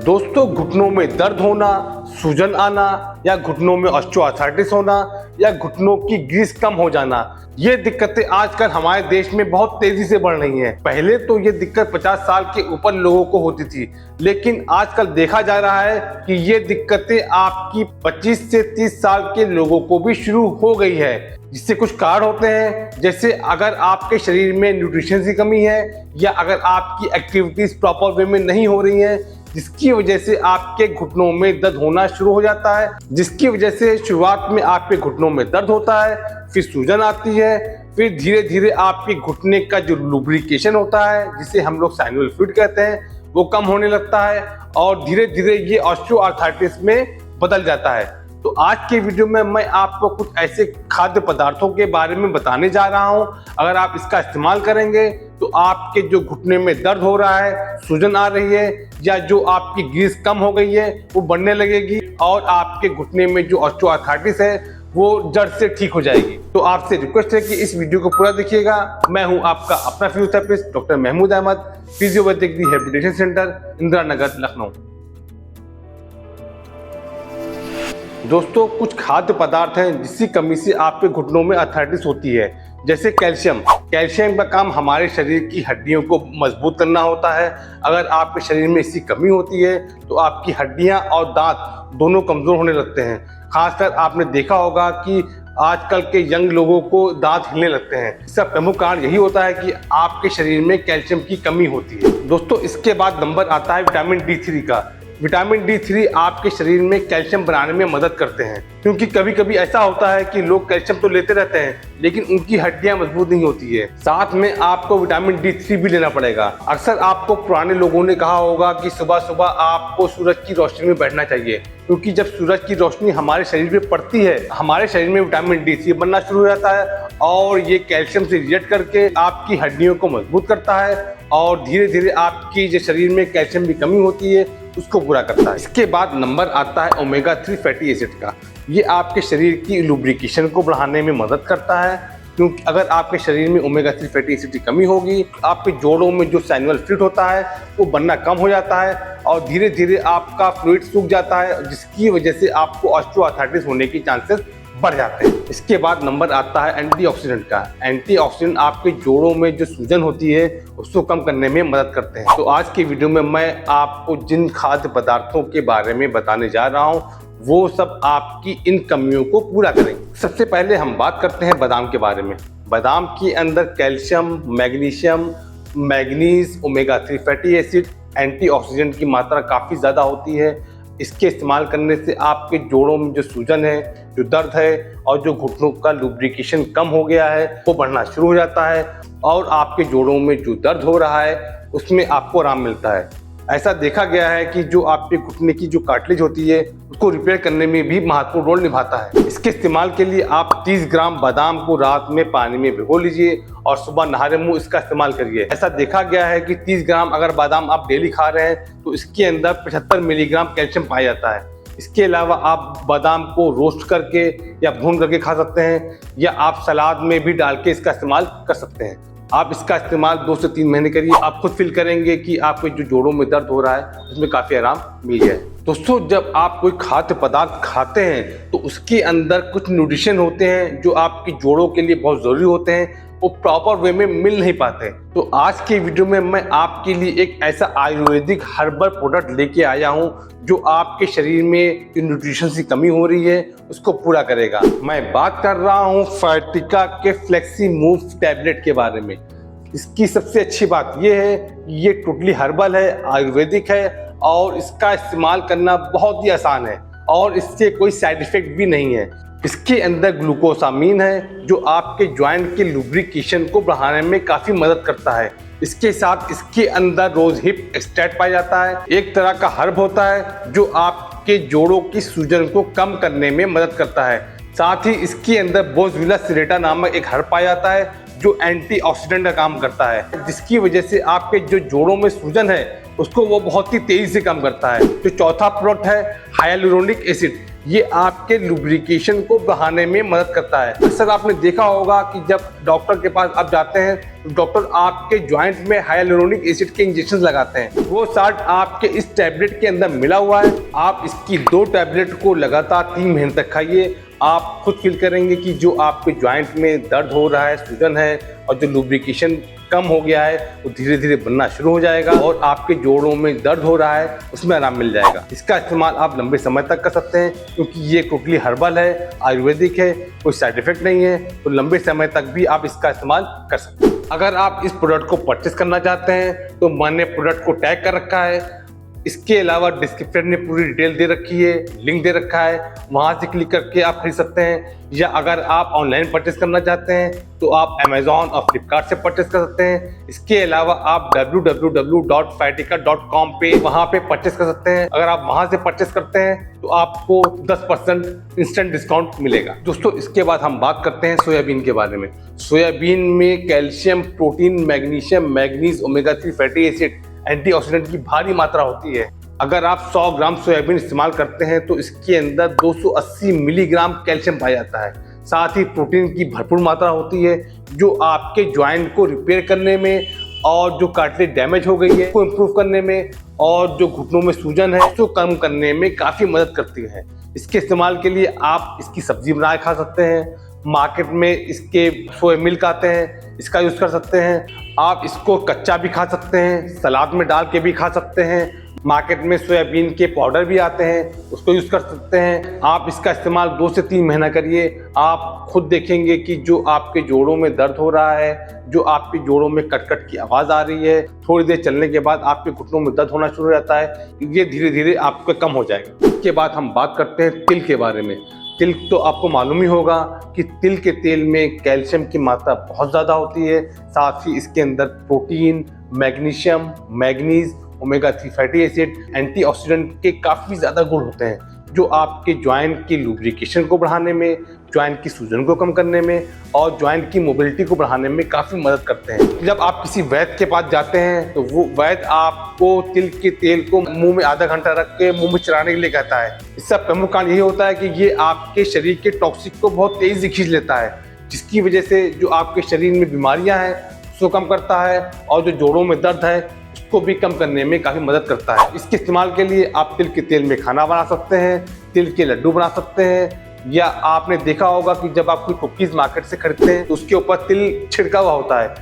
दोस्तों, घुटनों में दर्द होना, सूजन आना या घुटनों में ऑस्टियोआर्थराइटिस होना या घुटनों की ग्रीस कम हो जाना, ये दिक्कतें आजकल हमारे देश में बहुत तेजी से बढ़ रही हैं। पहले तो ये दिक्कत 50 साल के ऊपर लोगों को होती थी, लेकिन आजकल देखा जा रहा है कि ये दिक्कतें आपकी 25 से 30 साल के लोगों को भी शुरू हो गई है। जिससे कुछ कारण होते हैं, जैसे अगर आपके शरीर में न्यूट्रिशन की कमी है या अगर आपकी एक्टिविटीज प्रॉपर वे में नहीं हो रही हैं, जिसकी वजह से आपके घुटनों में दर्द होना शुरू हो जाता है। जिसकी वजह से शुरुआत में आपके घुटनों में दर्द होता है, फिर सूजन आती है, फिर धीरे धीरे आपके घुटने का जो लुब्रिकेशन होता है, जिसे हम लोग साइनोवियल फ्लूइड कहते हैं, वो कम होने लगता है और धीरे धीरे ये ऑस्टियोआर्थराइटिस में बदल जाता है। तो आज के वीडियो में मैं आपको कुछ ऐसे खाद्य पदार्थों के बारे में बताने जा रहा हूं, अगर आप इसका इस्तेमाल करेंगे तो आपके जो घुटने में दर्द हो रहा है, सूजन आ रही है या जो आपकी ग्रीस कम हो गई है वो बढ़ने लगेगी और आपके घुटने में जो ऑस्टियोआर्थराइटिस है वो जड़ से ठीक हो जाएगी। तो आपसे रिक्वेस्ट है कि इस वीडियो को पूरा देखिएगा। मैं हूं आपका अपना physiotherapist doctor Mahmood Ahmad, physiopathic rehabilitation centre, Indira Nagar, Lucknow. दोस्तों, कुछ खाद्य पदार्थ हैं जिसकी कमी से आपके घुटनों में आर्थराइटिस होती है, जैसे कैल्शियम। कैल्शियम का काम हमारे शरीर की हड्डियों को मजबूत करना होता है। अगर आपके शरीर में इसकी कमी होती है तो आपकी हड्डियां और दांत दोनों कमजोर होने लगते हैं। खासकर आपने देखा होगा कि आजकल के यंग लोगों को दांत हिलने लगते हैं। इसका प्रमुख कारण यही होता है कि आपके शरीर में कैल्शियम की कमी होती है। दोस्तों, इसके बाद नंबर आता है विटामिन D3 का। विटामिन D3 आपके शरीर में कैल्शियम बनाने में मदद करते हैं, क्योंकि कभी कभी ऐसा होता है कि लोग कैल्शियम तो लेते रहते हैं लेकिन उनकी हड्डियां मजबूत नहीं होती है। साथ में आपको विटामिन D3 भी लेना पड़ेगा। अक्सर आपको पुराने लोगों ने कहा होगा कि सुबह सुबह आपको सूरज की रोशनी में बैठना चाहिए, क्योंकि जब सूरज की रोशनी हमारे शरीर पे पड़ती है, हमारे शरीर में विटामिन D3 बनना शुरू हो जाता है और ये कैल्शियम से रिएक्ट करके आपकी हड्डियों को मजबूत करता है और धीरे धीरे आपकी जो शरीर में कैल्शियम की कमी होती है उसको पूरा करता है। इसके बाद नंबर आता है ओमेगा 3 फैटी एसिड का। ये आपके शरीर की लुब्रिकेशन को बढ़ाने में मदद करता है, क्योंकि अगर आपके शरीर में ओमेगा 3 फैटी एसिड की कमी होगी, आपके जोड़ों में जो साइनोवियल फ्लूइड होता है वो बनना कम हो जाता है और धीरे धीरे आपका फ्लूइड सूख जाता है, जिसकी वजह से आपको ऑस्टियोआर्थराइटिस होने की चांसेस बढ़ जाते हैं। इसके बाद नंबर आता है एंटीऑक्सीडेंट का। एंटीऑक्सीडेंट आपके जोड़ों में जो सूजन होती है उसको कम करने में मदद करते हैं। तो आज की वीडियो में मैं आपको जिन खाद्य पदार्थों के बारे में बताने जा रहा हूँ वो सब आपकी इन कमियों को पूरा करेंगे। सबसे पहले हम बात करते हैं बादाम के बारे में। बादाम के अंदर calcium, magnesium, manganese, omega 3 fatty acid, antioxidant की मात्रा काफ़ी ज़्यादा होती है। इसके इस्तेमाल करने से आपके जोड़ों में जो सूजन है, जो दर्द है और जो घुटनों का लुब्रिकेशन कम हो गया है वो बढ़ना शुरू हो जाता है और आपके जोड़ों में जो दर्द हो रहा है उसमें आपको आराम मिलता है। ऐसा देखा गया है कि जो आपके घुटने की जो कार्टिलेज होती है उसको रिपेयर करने में भी महत्वपूर्ण रोल निभाता है। इसके इस्तेमाल के लिए आप 30 ग्राम बादाम को रात में पानी में भिगो लीजिए और सुबह नहारे मुंह इसका इस्तेमाल करिए। ऐसा देखा गया है कि 30 ग्राम अगर बादाम आप डेली खा रहे हैं तो इसके अंदर 75 मिलीग्राम कैल्शियम पाया जाता है। इसके अलावा आप बादाम को रोस्ट करके या भून करके खा सकते हैं या आप सलाद में भी डाल के इसका इस्तेमाल कर सकते हैं। आप इसका इस्तेमाल 2 से 3 महीने करिए, आप खुद फील करेंगे कि आपके जो जोड़ों में दर्द हो रहा है उसमें काफ़ी आराम मिल गया है। दोस्तों, जब आप कोई खाद्य पदार्थ खाते हैं तो उसके अंदर कुछ न्यूट्रिशन होते हैं जो आपके जोड़ों के लिए बहुत ज़रूरी होते हैं, वो प्रॉपर वे में मिल नहीं पाते। तो आज के वीडियो में मैं आपके लिए एक ऐसा आयुर्वेदिक हर्बल प्रोडक्ट लेके आया हूं जो आपके शरीर में न्यूट्रिशन की कमी हो रही है उसको पूरा करेगा। मैं बात कर रहा हूं फैटिका के फ्लेक्सी मूव टैबलेट के बारे में। इसकी सबसे अच्छी बात यह है कि ये टोटली हर्बल है, आयुर्वेदिक है और इसका इस्तेमाल करना बहुत ही आसान है और इससे कोई साइड इफेक्ट भी नहीं है। इसके अंदर ग्लूकोसामीन है जो आपके ज्वाइंट के लुब्रिकेशन को बढ़ाने में काफ़ी मदद करता है। इसके साथ इसके अंदर रोज हिप एक्सट्रैक्ट पाया जाता है, एक तरह का हर्ब होता है जो आपके जोड़ों की सूजन को कम करने में मदद करता है। साथ ही इसके अंदर बोसविला सिरेटा नामक एक हर्ब पाया जाता है जो एंटीऑक्सीडेंट का काम करता है, जिसकी वजह से आपके जो जोड़ों में सूजन है उसको वो बहुत ही तेजी से कम करता है। जो चौथा प्रोडक्ट है हाइलुरोनिक एसिड। ये आपके लुब्रिकेशन को बढ़ाने में मदद करता है। अक्सर आपने देखा होगा कि जब डॉक्टर के पास आप जाते हैं तो डॉक्टर आपके जॉइंट में हाइलुरोनिक एसिड के इंजेक्शन लगाते हैं। वो साल्ट आपके इस टैबलेट के अंदर मिला हुआ है। आप इसकी 2 टैबलेट को लगातार 3 महीने तक खाइए। आप खुद फील करेंगे कि जो आपके जॉइंट में दर्द हो रहा है, सूजन है और जो लुब्रिकेशन कम हो गया है वो धीरे धीरे बनना शुरू हो जाएगा और आपके जोड़ों में दर्द हो रहा है उसमें आराम मिल जाएगा। इसका इस्तेमाल आप लंबे समय तक कर सकते हैं क्योंकि ये टोटली हर्बल है, आयुर्वेदिक है, कोई साइड इफेक्ट नहीं है, तो लंबे समय तक भी आप इसका इस्तेमाल कर सकते हैं। अगर आप इस प्रोडक्ट को परचेस करना चाहते हैं तो मैंने प्रोडक्ट को टैग कर रखा है। इसके अलावा डिस्क्रिप्शन में पूरी डिटेल दे रखी है, लिंक दे रखा है, वहां से क्लिक करके आप खरीद सकते हैं। या अगर आप ऑनलाइन परचेस करना चाहते हैं तो आप अमेजॉन और फ्लिपकार्ट से परचेस कर सकते हैं। इसके अलावा आप www.fitica.com पे वहां पे परचेस कर सकते हैं। अगर आप वहां से परचेस करते हैं तो आपको 10% इंस्टेंट डिस्काउंट मिलेगा। दोस्तों, इसके बाद हम बात करते हैं सोयाबीन के बारे में। सोयाबीन में calcium, protein, magnesium, manganese, omega 3 fatty acid, antioxidant की भारी मात्रा होती है। अगर आप 100 ग्राम सोयाबीन इस्तेमाल करते हैं तो इसके अंदर 280 मिलीग्राम कैल्शियम पाया जाता है। साथ ही प्रोटीन की भरपूर मात्रा होती है जो आपके ज्वाइंट को रिपेयर करने में और जो कार्टिलेज डैमेज हो गई है उसको इम्प्रूव करने में और जो घुटनों में सूजन है उसको कम करने में काफ़ी मदद करती है। इसके इस्तेमाल के लिए आप इसकी सब्जी बना खा सकते हैं। मार्केट में इसके सोया मिल्क आते हैं, इसका यूज़ कर सकते हैं। आप इसको कच्चा भी खा सकते हैं, सलाद में डाल के भी खा सकते हैं। मार्केट में सोयाबीन के पाउडर भी आते हैं, उसको यूज़ कर सकते हैं। आप इसका इस्तेमाल 2 से 3 महीना करिए। आप खुद देखेंगे कि जो आपके जोड़ों में दर्द हो रहा है, जो आपके जोड़ों में कट-कट की आवाज़ आ रही है, थोड़ी देर चलने के बाद आपके घुटनों में दर्द होना शुरू हो जाता है, ये धीरे धीरे आपका कम हो जाएगा। इसके बाद हम बात करते हैं तिल के बारे में। तिल तो आपको मालूम ही होगा कि तिल के तेल में कैल्शियम की मात्रा बहुत ज़्यादा होती है। साथ ही इसके अंदर protein, magnesium, manganese, omega 3 fatty acid, antioxidant के काफ़ी ज़्यादा गुण होते हैं जो आपके जॉइंट की लुब्रिकेशन को बढ़ाने में, जॉइंट की सूजन को कम करने में और जॉइंट की मोबिलिटी को बढ़ाने में काफ़ी मदद करते हैं। जब आप किसी वैद्य के पास जाते हैं तो वो वैद्य आपको तिल के तेल को मुंह में आधा घंटा रख के मुंह में चलाने के लिए कहता है। इसका प्रमुख कारण यही होता है कि ये आपके शरीर के टॉक्सिक को बहुत तेज़ी से खींच लेता है, जिसकी वजह से जो आपके शरीर में बीमारियाँ हैं उसको कम करता है और जो जोड़ों में दर्द है उसको भी कम करने में काफ़ी मदद करता है। इसके इस्तेमाल के लिए आप तिल के तेल में खाना बना सकते हैं, तिल के लड्डू बना सकते हैं, या आपने देखा होगा कि जब आप कोई कुकीज़ मार्केट से खरीदते हैं तो उसके ऊपर तिल छिड़का हुआ होता है।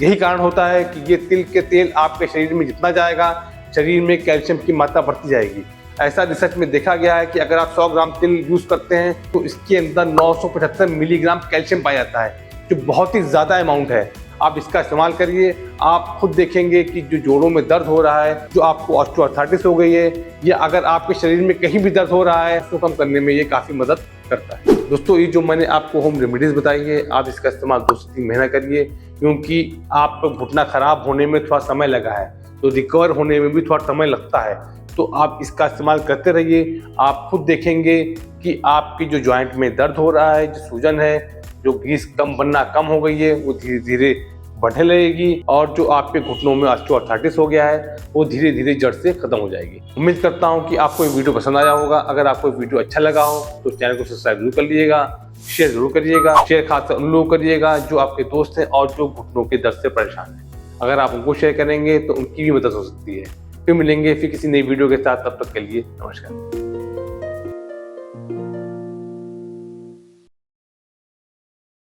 यही कारण होता है कि ये तिल के तेल आपके शरीर में जितना जाएगा शरीर में कैल्शियम की मात्रा बढ़ती जाएगी। ऐसा रिसर्च में देखा गया है कि अगर आप 100 ग्राम तिल यूज़ करते हैं तो इसके अंदर 975 मिलीग्राम कैल्शियम पाया जाता है, जो बहुत ही ज़्यादा अमाउंट है। आप इसका इस्तेमाल करिए, आप खुद देखेंगे कि जो जोड़ों में दर्द हो रहा है, जो आपको ऑस्टियोआर्थराइटिस हो गई है, या अगर आपके शरीर में कहीं भी दर्द हो रहा है उसको कम करने में ये काफ़ी मदद करता है। दोस्तों, ये जो मैंने आपको होम रेमेडीज़ बताई है आप इसका इस्तेमाल 2 से 3 महीना करिए, क्योंकि आपका घुटना खराब होने में थोड़ा समय लगा है तो रिकवर होने में भी थोड़ा समय लगता है। तो आप इसका इस्तेमाल करते रहिए। आप खुद देखेंगे कि आपकी जो जॉइंट में दर्द हो रहा है, जो सूजन है, जो ग्रीस कम बनना कम हो गई है, वो धीरे धीरे बढ़ने लगेगी और जो आपके घुटनों में ऑस्टियोआर्थराइटिस हो गया है वो धीरे धीरे जड़ से खत्म हो जाएगी। उम्मीद करता हूँ कि आपको ये वीडियो पसंद आया होगा। अगर आपको वीडियो अच्छा लगा हो तो चैनल को सब्सक्राइब जरूर कर लीजिएगा, शेयर जरूर करिएगा। शेयर खास उन लोगों करिएगा जो आपके दोस्त हैं और जो घुटनों के दर्द से परेशान हैं। अगर आप उनको शेयर करेंगे तो उनकी भी मदद हो सकती है। फिर मिलेंगे किसी नई वीडियो के साथ, तब तक के लिए नमस्कार।